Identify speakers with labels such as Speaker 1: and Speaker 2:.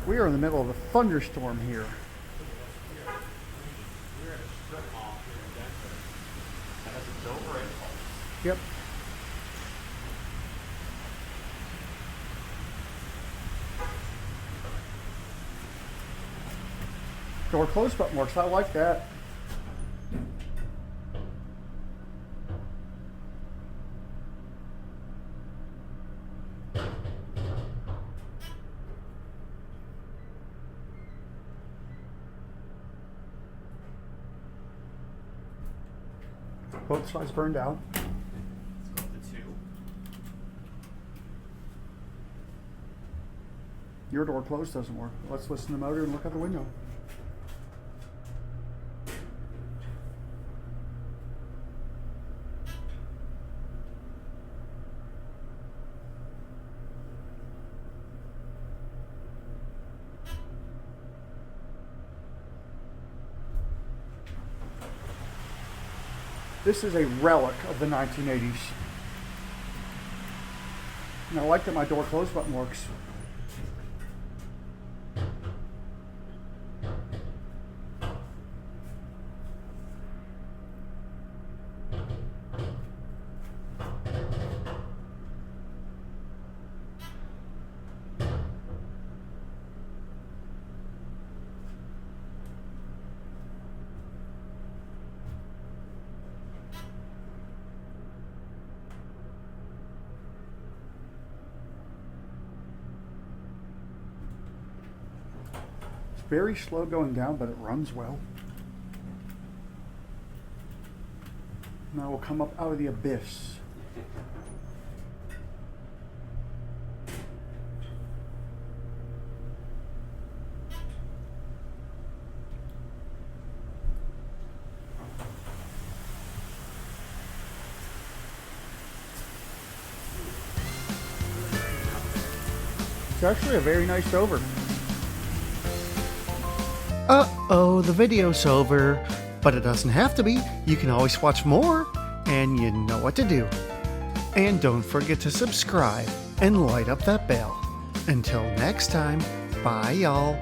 Speaker 1: We are in the middle of a thunderstorm here.
Speaker 2: We're at a strip mall here in Denver that has a Dover impulse.
Speaker 1: Yep. Door close button works. I like that. Both sides burned out.
Speaker 2: Let's go with the 2.
Speaker 1: Your door closed doesn't work. Let's listen to the motor and look out the window. This is a relic of the 1980s. And I like that my door close button works. Very slow going down, but it runs well. Now we'll come up out of the abyss. It's actually a very nice Dover.
Speaker 3: Uh-oh, the video's over. But it doesn't have to be. You can always watch more, and you know what to do. And don't forget to subscribe and light up that bell. Until next time, bye y'all.